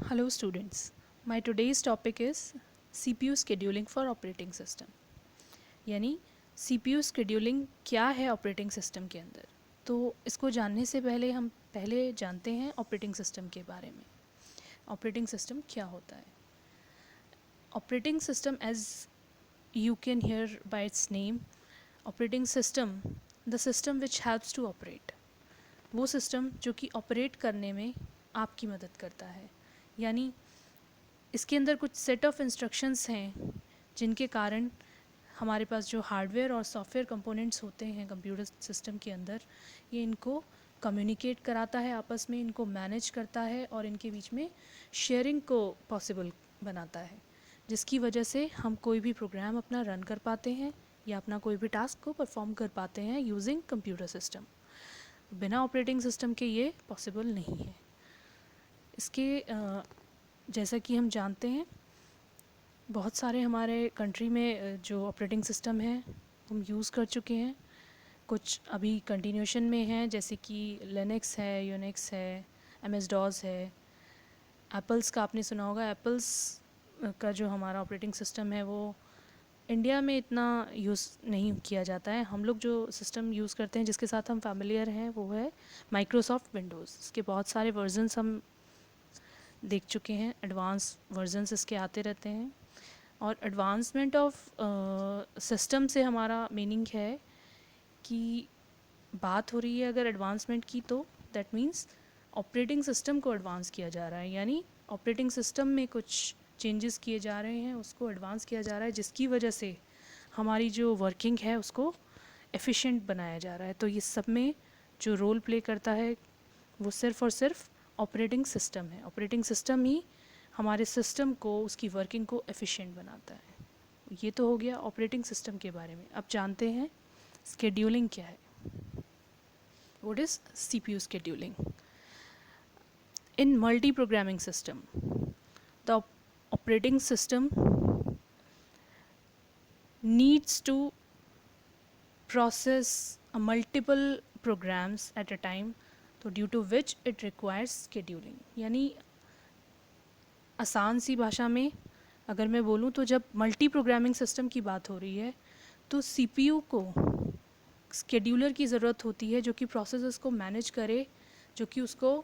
Hello students, my today's topic is CPU scheduling for operating system. यानी CPU scheduling क्या है operating system के अंदर। तो इसको जानने से पहले हम पहले जानते हैं ऑपरेटिंग सिस्टम के बारे में। ऑपरेटिंग सिस्टम क्या होता है? Operating system as you can hear by its name, operating system, the system which helps to operate, वो सिस्टम जो कि ऑपरेट करने में आपकी मदद करता है। यानी इसके अंदर कुछ सेट ऑफ इंस्ट्रक्शंस हैं जिनके कारण हमारे पास जो हार्डवेयर और सॉफ्टवेयर कंपोनेंट्स होते हैं कंप्यूटर सिस्टम के अंदर, ये इनको कम्युनिकेट कराता है आपस में, इनको मैनेज करता है और इनके बीच में शेयरिंग को पॉसिबल बनाता है, जिसकी वजह से हम कोई भी प्रोग्राम अपना रन कर पाते हैं या अपना कोई भी टास्क को परफॉर्म कर पाते हैं यूजिंग कंप्यूटर सिस्टम। बिना ऑपरेटिंग सिस्टम के ये पॉसिबल नहीं है। इसके जैसा कि हम जानते हैं, बहुत सारे हमारे कंट्री में जो ऑपरेटिंग सिस्टम है हम यूज़ कर चुके हैं। कुछ अभी कंटिन्यूशन में हैं, जैसे कि लिनक्स है, यूनिक्स है, MS-DOS है। एप्पल्स का आपने सुना होगा। एप्पल्स का जो हमारा ऑपरेटिंग सिस्टम है वो इंडिया में इतना यूज़ नहीं किया जाता है। हम लोग जो सिस्टम यूज़ करते हैं, जिसके साथ हम फैमिलियर हैं, वो है माइक्रोसॉफ्ट विंडोज़। इसके बहुत सारे वर्जन्स हम देख चुके हैं, एडवांस वर्जन्स इसके आते रहते हैं। और एडवांसमेंट ऑफ सिस्टम से हमारा मीनिंग है कि बात हो रही है अगर एडवांसमेंट की, तो दैट मीन्स ऑपरेटिंग सिस्टम को एडवांस किया जा रहा है। यानी ऑपरेटिंग सिस्टम में कुछ चेंजेस किए जा रहे हैं, उसको एडवांस किया जा रहा है, जिसकी वजह से हमारी जो वर्किंग है उसको एफिशिएंट बनाया जा रहा है। तो ये सब में जो रोल प्ले करता है वो सिर्फ़ और सिर्फ ऑपरेटिंग सिस्टम है। ऑपरेटिंग सिस्टम ही हमारे सिस्टम को, उसकी वर्किंग को एफिशिएंट बनाता है। ये तो हो गया ऑपरेटिंग सिस्टम के बारे में। अब जानते हैं स्केड्यूलिंग क्या है। What is CPU scheduling? In multi-programming system, the operating system needs to process a multiple programs at a time, तो due to which it requires scheduling। यानी आसान सी भाषा में अगर मैं बोलूँ तो जब मल्टी प्रोग्रामिंग सिस्टम की बात हो रही है तो CPU को स्केड्यूलर की ज़रूरत होती है, जो कि प्रोसेसेस को मैनेज करे, जो कि उसको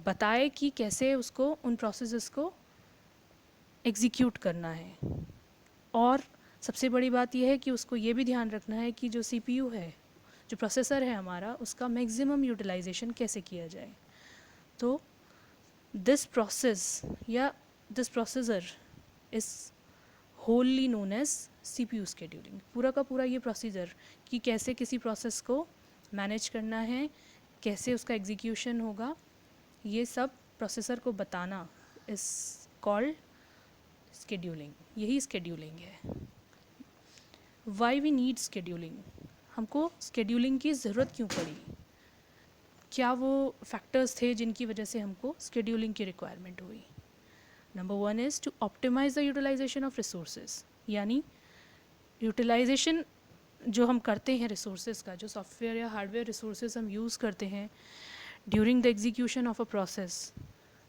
बताए कि कैसे उसको उन प्रोसेसेस को एग्जीक्यूट करना है। और सबसे बड़ी बात यह है कि उसको ये भी ध्यान रखना है कि जो CPU है, जो प्रोसेसर है हमारा, उसका मैक्सिमम यूटिलाइजेशन कैसे किया जाए। तो दिस प्रोसेस या this processor is wholly known as CPU scheduling। पूरा का पूरा ये प्रोसीजर कि कैसे किसी प्रोसेस को मैनेज करना है, कैसे उसका एग्जीक्यूशन होगा, ये सब प्रोसेसर को बताना इस कॉल्ड स्केड्यूलिंग। यही स्केड्यूलिंग है। Why we need scheduling? हमको स्केड्यूलिंग की ज़रूरत क्यों पड़ी? क्या वो फैक्टर्स थे जिनकी वजह से हमको स्केड्यूलिंग की रिक्वायरमेंट हुई? Number 1 is to optimise the utilisation of resources. यानी यूटिलाइजेशन जो हम करते हैं रिसोर्सेज का, जो सॉफ्टवेयर या हार्डवेयर रिसोर्सेज हम यूज़ करते हैं during the execution of a process,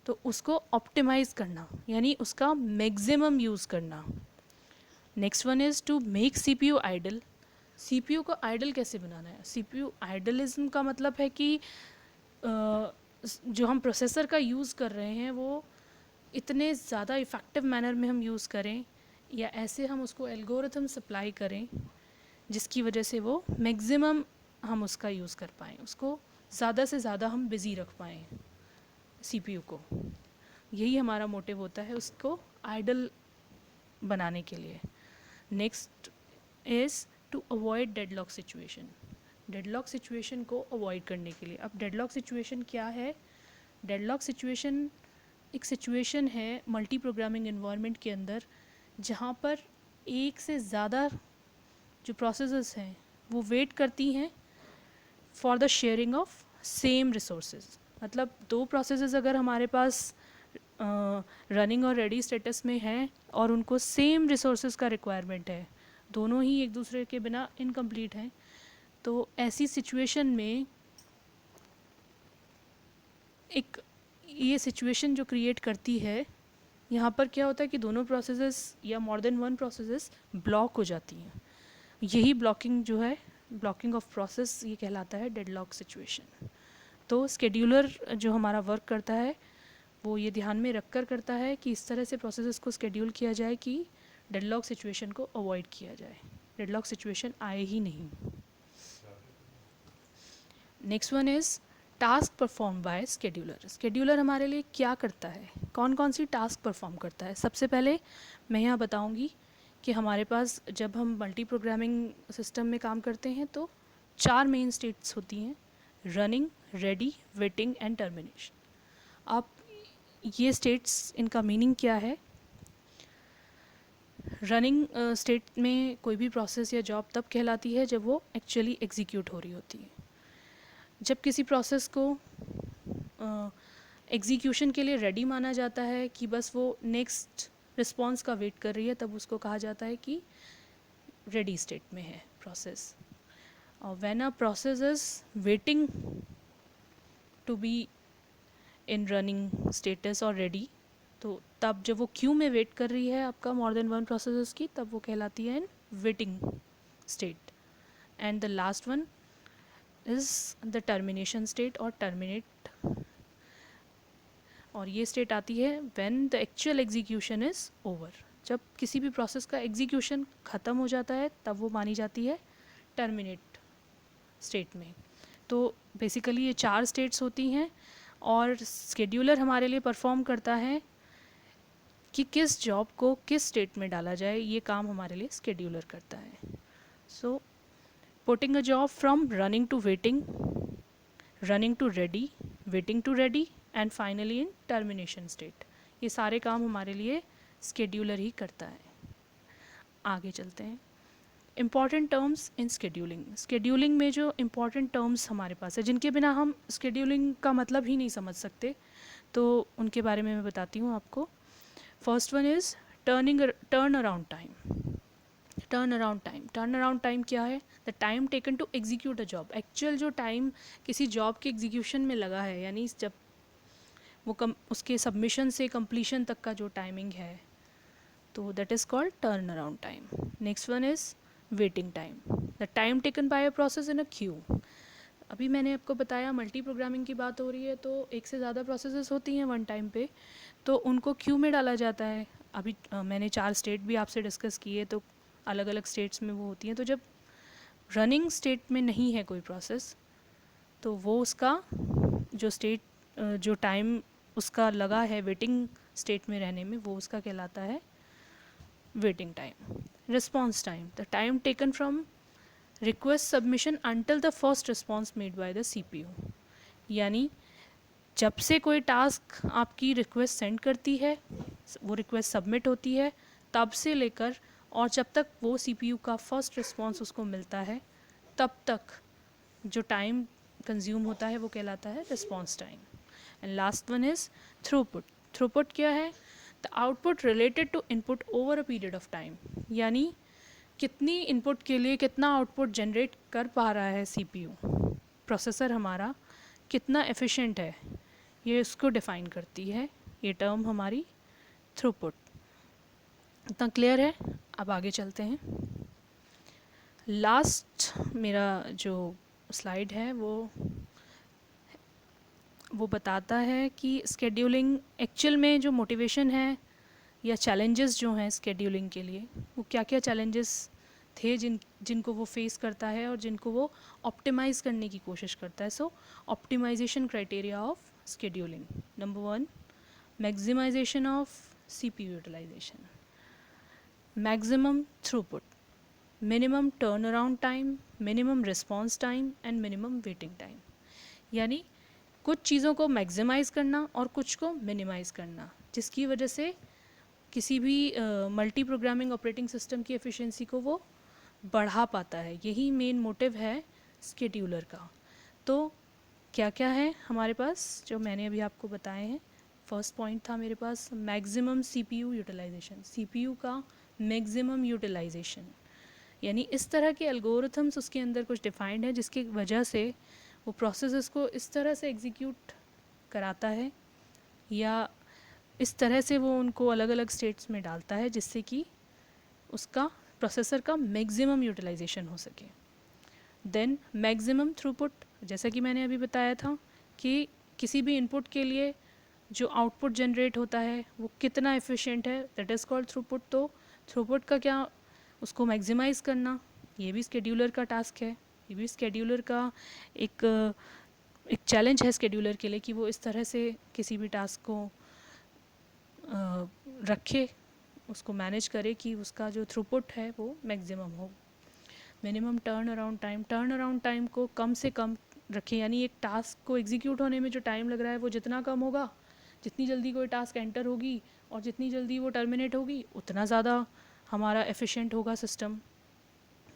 तो उसको ऑप्टिमाइज़ करना, यानी उसका मैक्सिमम यूज़ करना। Next one is to make CPU idle. CPU को आइडल कैसे बनाना है? CPU आइडलिज्म का मतलब है कि जो हम प्रोसेसर का यूज़ कर रहे हैं वो इतने ज़्यादा इफ़ेक्टिव मैनर में हम यूज़ करें, या ऐसे हम उसको एल्गोरिथम सप्लाई करें जिसकी वजह से वो मैक्सिमम हम उसका यूज़ कर पाएँ, उसको ज़्यादा से ज़्यादा हम बिज़ी रख पाएँ CPU को। यही हमारा मोटिव होता है उसको आइडल बनाने के लिए। Next is to avoid deadlock situation. Deadlock situation को अवॉइड करने के लिए, अब डेडलॉक सिचुएशन क्या है? डेडलॉक सिचुएशन एक सिचुएशन है मल्टी प्रोग्रामिंग इन्वायरमेंट के अंदर जहाँ पर एक से ज़्यादा जो प्रोसेसेस हैं वो वेट करती हैं for the sharing of same resources. मतलब दो प्रोसेसेस अगर हमारे पास रनिंग और रेडी स्टेटस में हैं और उनको सेम रिसोर्सेज का रिक्वायरमेंट है, दोनों ही एक दूसरे के बिना इनकम्प्लीट हैं, तो ऐसी सिचुएशन में एक ये सिचुएशन जो क्रिएट करती है, यहाँ पर क्या होता है कि दोनों प्रोसेसेस या more than one processes block हो जाती हैं। यही ब्लॉकिंग जो है, ब्लॉकिंग ऑफ प्रोसेस, ये कहलाता है डेडलॉक सिचुएशन। तो स्केड्यूलर जो हमारा वर्क करता है वो ये ध्यान में रख कर करता है कि इस तरह से प्रोसेसेस को स्केड्यूल किया जाए कि डेडलॉक सिचुएशन को अवॉइड किया जाए, डेडलॉक सिचुएशन आए ही नहीं। Next one is task perform by scheduler. Scheduler हमारे लिए क्या करता है, कौन कौन सी टास्क परफॉर्म करता है? सबसे पहले मैं यहाँ बताऊँगी कि हमारे पास जब हम मल्टी प्रोग्रामिंग सिस्टम में काम करते हैं तो 4 मेन स्टेट्स होती हैं: running, ready, waiting and termination. आप ये स्टेट्स, इनका मीनिंग क्या है? रनिंग स्टेट में कोई भी प्रोसेस या जॉब तब कहलाती है जब वो एक्चुअली एग्जीक्यूट हो रही होती है। जब किसी प्रोसेस को एग्जीक्यूशन के लिए रेडी माना जाता है कि बस वो नेक्स्ट रिस्पॉन्स का वेट कर रही है, तब उसको कहा जाता है कि रेडी स्टेट में है प्रोसेस। और when a process is waiting to be in running status और रेडी, तो तब जब वो क्यू में वेट कर रही है आपका मोर देन वन प्रोसेसेस की, तब वो कहलाती है in waiting state. And the last one is the termination state और टर्मिनेट, और ये स्टेट आती है when the actual execution is over. जब किसी भी प्रोसेस का एग्जीक्यूशन ख़त्म हो जाता है तब वो मानी जाती है टर्मिनेट स्टेट में। तो बेसिकली ये 4 स्टेट्स होती हैं और स्केड्यूलर हमारे लिए परफॉर्म करता है कि किस जॉब को किस स्टेट में डाला जाए, ये काम हमारे लिए स्केड्यूलर करता है। So putting a job from running to waiting, running to ready, waiting to ready and finally in termination state, ये सारे काम हमारे लिए स्केड्यूलर ही करता है। आगे चलते हैं। Important terms in scheduling. Scheduling में जो इम्पॉर्टेंट टर्म्स हमारे पास है, जिनके बिना हम स्केड्यूलिंग का मतलब ही नहीं समझ सकते, तो उनके बारे में मैं बताती हूँ आपको। First one is turn around time. Turn around time क्या है? The time taken to execute a job. Actual जो टाइम किसी जॉब के एग्जीक्यूशन में लगा है, यानी जब वो उसके सबमिशन से कंप्लीशन तक का जो टाइमिंग है, तो that is called turn around time. Next one is waiting time, the time taken by a process in a Q. अभी मैंने आपको बताया मल्टी प्रोग्रामिंग की बात हो रही है, तो एक से ज़्यादा प्रोसेसेस होती हैं वन टाइम पे, तो उनको क्यू में डाला जाता है। अभी मैंने 4 स्टेट भी आपसे डिस्कस किए, तो अलग अलग स्टेट्स में वो होती हैं। तो जब रनिंग स्टेट में नहीं है कोई प्रोसेस, तो वो उसका जो स्टेट, जो टाइम उसका लगा है वेटिंग स्टेट में रहने में, वो उसका कहलाता है waiting time. Response time, the time taken from request submission until the first response made by the CPU. यानी जब से कोई टास्क आपकी रिक्वेस्ट सेंड करती है, वो रिक्वेस्ट सबमिट होती है, तब से लेकर और जब तक वो सीपीयू का फर्स्ट रिस्पॉन्स उसको मिलता है, तब तक जो टाइम कंज्यूम होता है वो कहलाता है response time. And last one is throughput. Throughput क्या है? The output related to input over a period of time. यानी कितनी इनपुट के लिए कितना आउटपुट जनरेट कर पा रहा है सीपीयू, प्रोसेसर हमारा कितना एफिशिएंट है, ये इसको डिफ़ाइन करती है ये टर्म हमारी थ्रूपुट। इतना क्लियर है? अब आगे चलते हैं। लास्ट मेरा जो स्लाइड है वो बताता है कि स्केड्यूलिंग एक्चुअल में जो मोटिवेशन है या चैलेंजेस जो हैं स्केड्यूलिंग के लिए, वो क्या क्या चैलेंजेस थे जिनको वो फेस करता है और जिनको वो ऑप्टिमाइज़ करने की कोशिश करता है। So optimisation criteria of scheduling. Number 1, maximisation of CPU utilisation, maximum throughput, minimum turn around time, minimum response time and minimum waiting time. यानी कुछ चीज़ों को मैक्सिमाइज़ करना और कुछ को मिनिमाइज़ करना, जिसकी वजह से किसी भी मल्टी प्रोग्रामिंग ऑपरेटिंग सिस्टम की एफिशिएंसी को वो बढ़ा पाता है। यही मेन मोटिव है स्केड्यूलर का। तो क्या क्या है हमारे पास जो मैंने अभी आपको बताए हैं? फर्स्ट पॉइंट था मेरे पास मैक्सिमम सीपीयू यूटिलाइजेशन, सीपीयू का मैक्सिमम यूटिलाइजेशन, यानी इस तरह के एल्गोरिथम्स उसके अंदर कुछ डिफाइंड है जिसकी वजह से वो प्रोसेसेस को इस तरह से एग्जीक्यूट कराता है या इस तरह से वो उनको अलग अलग स्टेट्स में डालता है जिससे कि उसका प्रोसेसर का मैक्सिमम यूटिलाइजेशन हो सके। देन मैक्सिमम थ्रूपुट, जैसा कि मैंने अभी बताया था कि किसी भी इनपुट के लिए जो आउटपुट जनरेट होता है वो कितना एफिशिएंट है, दैट इज़ कॉल्ड थ्रूपुट। तो थ्रूपुट का क्या, उसको मैक्सिमाइज़ करना, ये भी स्केड्यूलर का टास्क है। ये भी स्केड्यूलर का एक एक चैलेंज है स्केड्यूलर के लिए कि वो इस तरह से किसी भी टास्क को रखे, उसको मैनेज करे कि उसका जो थ्रूपुट है वो मैक्सिमम हो। मिनिमम टर्न अराउंड टाइम को कम से कम रखें, यानी एक टास्क को एग्जीक्यूट होने में जो टाइम लग रहा है वो जितना कम होगा, जितनी जल्दी कोई टास्क एंटर होगी और जितनी जल्दी वो टर्मिनेट होगी, उतना ज़्यादा हमारा एफिशिएंट होगा सिस्टम।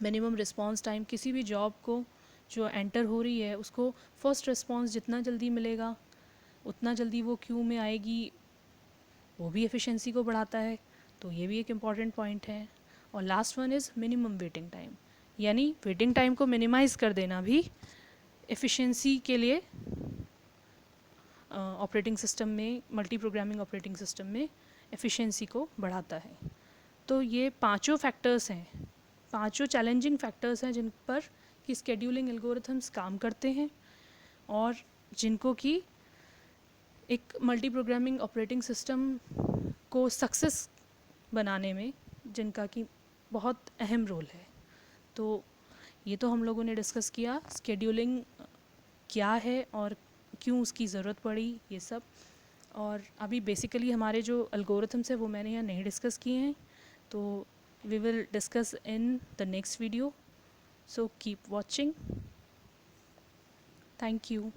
मिनिमम रिस्पांस टाइम, किसी भी जॉब को जो एंटर हो रही है उसको फर्स्ट रिस्पांस जितना जल्दी मिलेगा उतना जल्दी वो क्यू में आएगी, वो भी एफिशिएंसी को बढ़ाता है। तो ये भी एक इम्पॉर्टेंट पॉइंट है। और last one is minimum waiting time, यानी वेटिंग टाइम को मिनिमाइज़ कर देना भी एफिशिएंसी के लिए ऑपरेटिंग सिस्टम में, मल्टी प्रोग्रामिंग ऑपरेटिंग सिस्टम में एफिशिएंसी को बढ़ाता है। तो ये पांचों फैक्टर्स हैं, पांचों चैलेंजिंग फैक्टर्स हैं जिन पर कि स्केड्यूलिंग एल्गोरिथम्स काम करते हैं और जिनको कि एक मल्टी प्रोग्रामिंग ऑपरेटिंग सिस्टम को सक्सेस बनाने में जिनका कि बहुत अहम रोल है। तो ये तो हम लोगों ने डिस्कस किया स्केड्यूलिंग क्या है और क्यों उसकी ज़रूरत पड़ी, ये सब। और अभी बेसिकली हमारे जो एल्गोरिथम्स है वो मैंने यहाँ नहीं डिस्कस किए हैं, तो we will discuss in the next video, so keep watching. Thank you.